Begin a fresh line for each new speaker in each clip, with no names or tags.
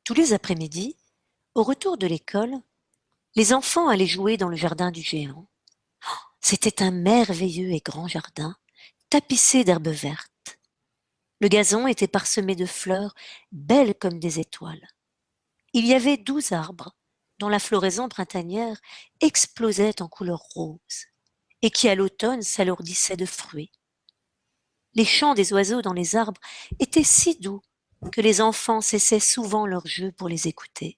Tous les après-midi, au retour de l'école, les enfants allaient jouer dans le jardin du géant. C'était un merveilleux et grand jardin, tapissé d'herbes vertes. Le gazon était parsemé de fleurs, belles comme des étoiles. Il y avait 12 arbres, dont la floraison printanière explosait en couleur rose, et qui à l'automne s'alourdissaient de fruits. Les chants des oiseaux dans les arbres étaient si doux que les enfants cessaient souvent leur jeu pour les écouter.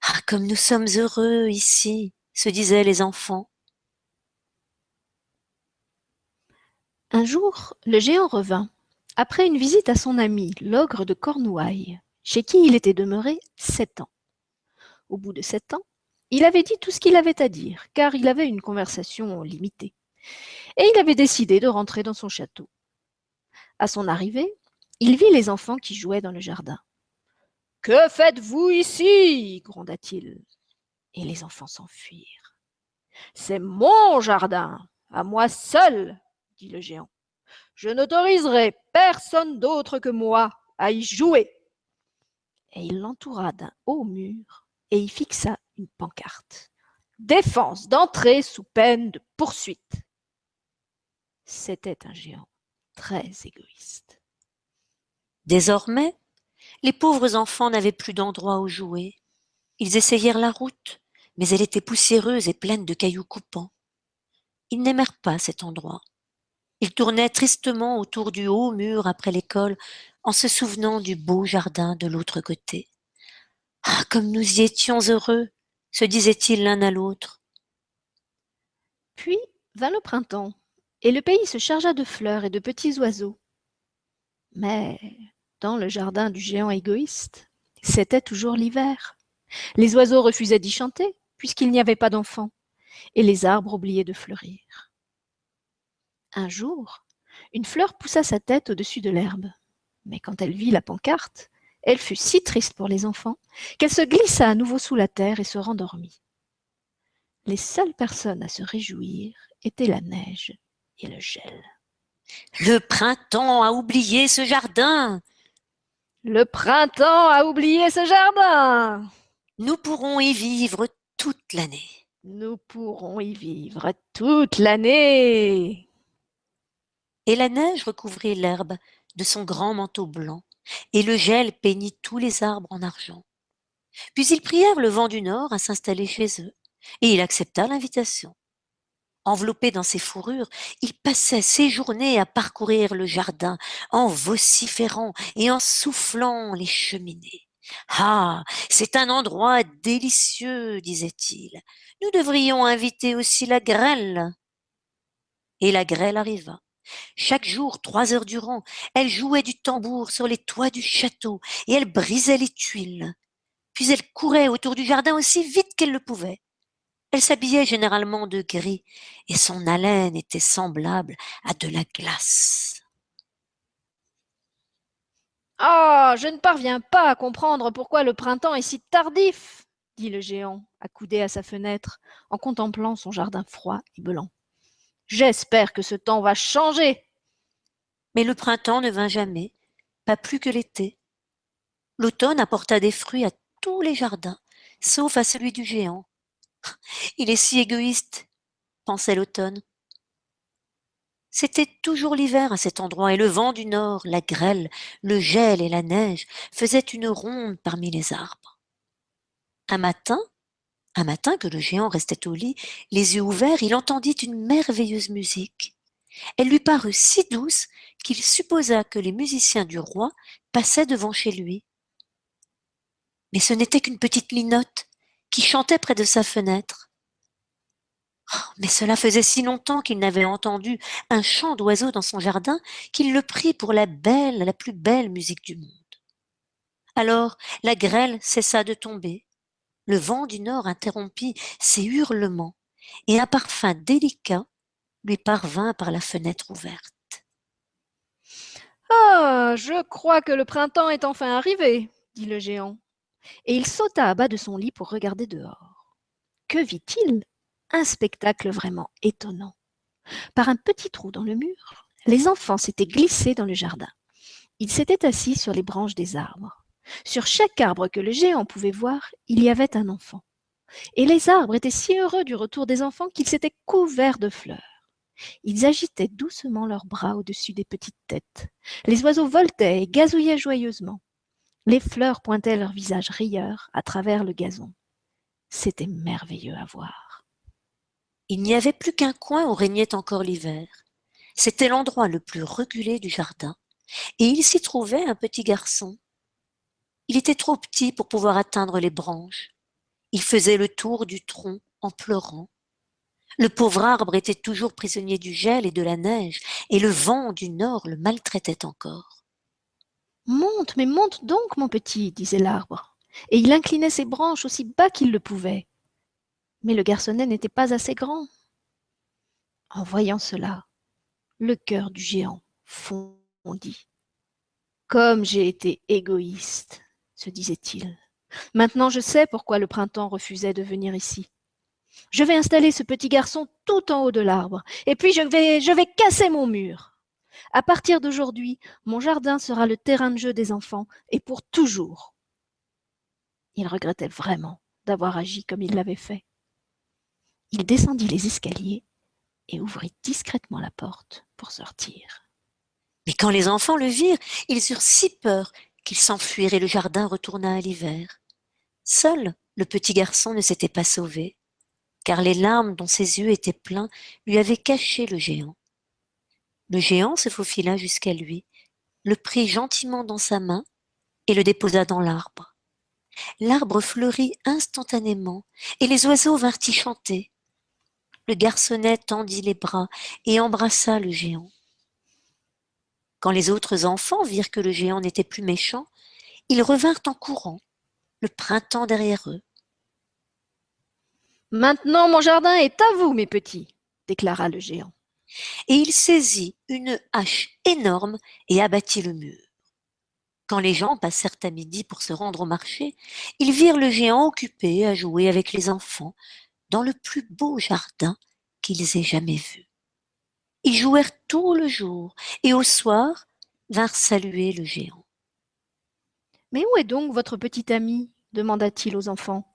Ah, comme nous sommes heureux ici, se disaient les enfants.
Un jour, le géant revint, après une visite à son ami, l'ogre de Cornouailles, chez qui il était demeuré 7 ans. Au bout de 7 ans, il avait dit tout ce qu'il avait à dire, car il avait une conversation limitée, et il avait décidé de rentrer dans son château. À son arrivée, il vit les enfants qui jouaient dans le jardin. « Que faites-vous ici » gronda-t-il. Et les enfants s'enfuirent. « C'est mon jardin, à moi seul » dit le géant. « Je n'autoriserai personne d'autre que moi à y jouer. » Et il l'entoura d'un haut mur et y fixa une pancarte. « Défense d'entrée sous peine de poursuite. » C'était un géant très égoïste.
Désormais, les pauvres enfants n'avaient plus d'endroit où jouer. Ils essayèrent la route, mais elle était poussiéreuse et pleine de cailloux coupants. Ils n'aimèrent pas cet endroit. Ils tournaient tristement autour du haut mur après l'école en se souvenant du beau jardin de l'autre côté. « Ah, comme nous y étions heureux !» se disaient-ils l'un à l'autre.
Puis vint le printemps, et le pays se chargea de fleurs et de petits oiseaux. Mais dans le jardin du géant égoïste, c'était toujours l'hiver. Les oiseaux refusaient d'y chanter, puisqu'il n'y avait pas d'enfants, et les arbres oubliaient de fleurir. Un jour, une fleur poussa sa tête au-dessus de l'herbe. Mais quand elle vit la pancarte, elle fut si triste pour les enfants qu'elle se glissa à nouveau sous la terre et se rendormit. Les seules personnes à se réjouir étaient la neige et le gel.
Le printemps a oublié ce jardin.
Le printemps a oublié ce jardin.
Nous pourrons y vivre toute l'année.
Nous pourrons y vivre toute l'année.
Et la neige recouvrit l'herbe de son grand manteau blanc, et le gel peignit tous les arbres en argent. Puis ils prièrent le vent du nord à s'installer chez eux, et il accepta l'invitation. Enveloppé dans ses fourrures, il passait ses journées à parcourir le jardin en vociférant et en soufflant les cheminées. Ah, c'est un endroit délicieux, disait-il. Nous devrions inviter aussi la grêle. Et la grêle arriva. Chaque jour, 3 heures durant, elle jouait du tambour sur les toits du château et elle brisait les tuiles. Puis elle courait autour du jardin aussi vite qu'elle le pouvait. Elle s'habillait généralement de gris et son haleine était semblable à de la glace.
Ah, je ne parviens pas à comprendre pourquoi le printemps est si tardif, dit le géant, accoudé à sa fenêtre, en contemplant son jardin froid et blanc. J'espère que ce temps va changer.
Mais le printemps ne vint jamais, pas plus que l'été. L'automne apporta des fruits à tous les jardins, sauf à celui du géant. Il est si égoïste, pensait l'automne. C'était toujours l'hiver à cet endroit, et le vent du nord, la grêle, le gel et la neige faisaient une ronde parmi les arbres. Un matin, un matin que le géant restait au lit, les yeux ouverts, il entendit une merveilleuse musique. Elle lui parut si douce qu'il supposa que les musiciens du roi passaient devant chez lui. Mais ce n'était qu'une petite linotte qui chantait près de sa fenêtre. Oh, mais cela faisait si longtemps qu'il n'avait entendu un chant d'oiseau dans son jardin qu'il le prit pour la plus belle musique du monde. Alors la grêle cessa de tomber, le vent du nord interrompit ses hurlements, et un parfum délicat lui parvint par la fenêtre ouverte.
Ah, je crois que le printemps est enfin arrivé, dit le géant, et il sauta à bas de son lit pour regarder dehors. Que vit-il? Un spectacle vraiment étonnant. Par un petit trou dans le mur, les enfants s'étaient glissés dans le jardin. Ils s'étaient assis sur les branches des arbres. Sur chaque arbre que le géant pouvait voir, il y avait un enfant. Et les arbres étaient si heureux du retour des enfants qu'ils s'étaient couverts de fleurs. Ils agitaient doucement leurs bras au-dessus des petites têtes. Les oiseaux voletaient et gazouillaient joyeusement. Les fleurs pointaient leurs visages rieurs à travers le gazon. C'était merveilleux à voir.
Il n'y avait plus qu'un coin où régnait encore l'hiver. C'était l'endroit le plus reculé du jardin, et il s'y trouvait un petit garçon. Il était trop petit pour pouvoir atteindre les branches. Il faisait le tour du tronc en pleurant. Le pauvre arbre était toujours prisonnier du gel et de la neige, et le vent du nord le maltraitait encore.
Monte, mais monte donc, mon petit, disait l'arbre. Et il inclinait ses branches aussi bas qu'il le pouvait. Mais le garçonnet n'était pas assez grand. En voyant cela, le cœur du géant fondit. Comme j'ai été égoïste, se disait-il. Maintenant je sais pourquoi le printemps refusait de venir ici. Je vais installer ce petit garçon tout en haut de l'arbre, et puis je vais casser mon mur. À partir d'aujourd'hui, mon jardin sera le terrain de jeu des enfants, et pour toujours. Il regrettait vraiment d'avoir agi comme il l'avait fait. Il descendit les escaliers et ouvrit discrètement la porte pour sortir.
Mais quand les enfants le virent, ils eurent si peur qu'ils s'enfuirent et le jardin retourna à l'hiver. Seul le petit garçon ne s'était pas sauvé, car les larmes dont ses yeux étaient pleins lui avaient caché le géant. Le géant se faufila jusqu'à lui, le prit gentiment dans sa main et le déposa dans l'arbre. L'arbre fleurit instantanément et les oiseaux vinrent y chanter. Le garçonnet tendit les bras et embrassa le géant. Quand les autres enfants virent que le géant n'était plus méchant, ils revinrent en courant, le printemps derrière eux.
Maintenant mon jardin est à vous, mes petits, déclara le géant.
Et il saisit une hache énorme et abattit le mur. Quand les gens passèrent à midi pour se rendre au marché, ils virent le géant occupé à jouer avec les enfants dans le plus beau jardin qu'ils aient jamais vu. Ils jouèrent tout le jour et au soir vinrent saluer le géant.
Mais où est donc votre petit ami demanda-t-il aux enfants.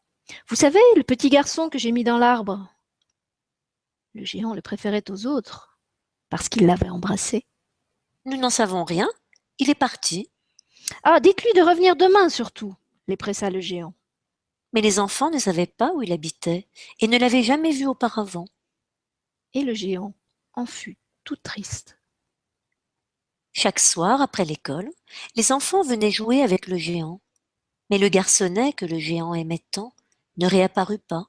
Vous savez, le petit garçon que j'ai mis dans l'arbre. Le géant le préférait aux autres, parce qu'il l'avait embrassé.
Nous n'en savons rien, il est parti.
Ah, dites-lui de revenir demain surtout, les pressa le géant.
Mais les enfants ne savaient pas où il habitait et ne l'avaient jamais vu auparavant.
Et le géant en fut tout triste.
Chaque soir, après l'école, les enfants venaient jouer avec le géant. Mais le garçonnet que le géant aimait tant ne réapparut pas.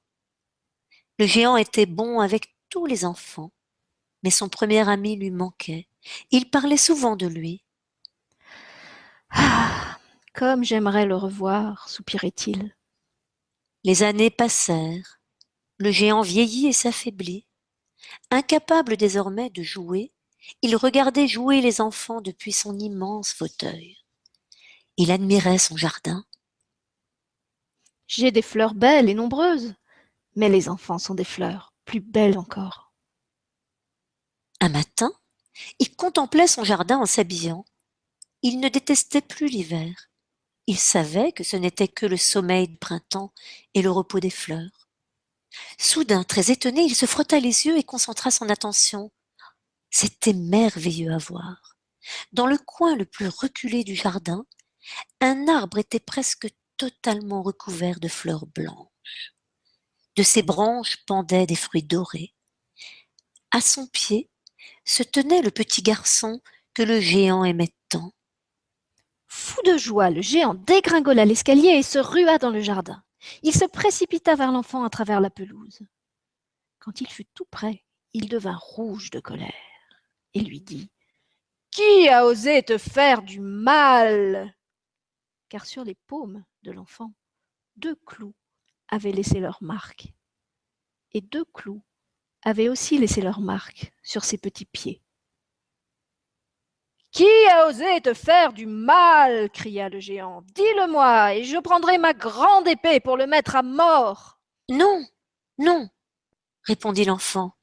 Le géant était bon avec tous les enfants, mais son premier ami lui manquait. Il parlait souvent de lui.
Ah, comme j'aimerais le revoir, soupirait-il.
Les années passèrent. Le géant vieillit et s'affaiblit. Incapable désormais de jouer, il regardait jouer les enfants depuis son immense fauteuil. Il admirait son jardin.
J'ai des fleurs belles et nombreuses, mais les enfants sont des fleurs plus belles encore.
Un matin, il contemplait son jardin en s'habillant. Il ne détestait plus l'hiver. Il savait que ce n'était que le sommeil du printemps et le repos des fleurs. Soudain, très étonné, il se frotta les yeux et concentra son attention. C'était merveilleux à voir. Dans le coin le plus reculé du jardin, un arbre était presque totalement recouvert de fleurs blanches. De ses branches pendaient des fruits dorés. À son pied se tenait le petit garçon que le géant aimait tant.
Fou de joie, le géant dégringola l'escalier et se rua dans le jardin. Il se précipita vers l'enfant à travers la pelouse. Quand il fut tout près, il devint rouge de colère et lui dit « Qui a osé te faire du mal ?» Car sur les paumes de l'enfant, 2 clous avaient laissé leur marque. Et 2 clous avaient aussi laissé leur marque sur ses petits pieds. « Qui a osé te faire du mal ?» cria le géant. « Dis-le-moi, et je prendrai ma grande épée pour le mettre à mort. »
Non, non, répondit l'enfant.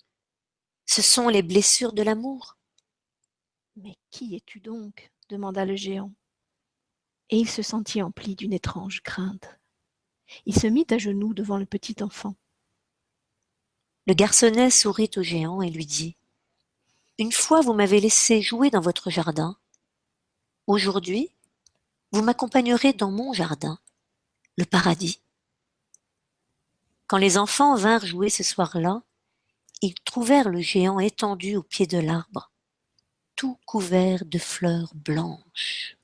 Ce sont les blessures de l'amour.
« Mais qui es-tu donc ?» demanda le géant. et il se sentit empli d'une étrange crainte. Il se mit à genoux devant le petit enfant.
Le garçonnet sourit au géant et lui dit: Une fois vous m'avez laissé jouer dans votre jardin. Aujourd'hui, vous m'accompagnerez dans mon jardin, le paradis. Quand les enfants vinrent jouer ce soir-là, ils trouvèrent le géant étendu au pied de l'arbre, tout couvert de fleurs blanches.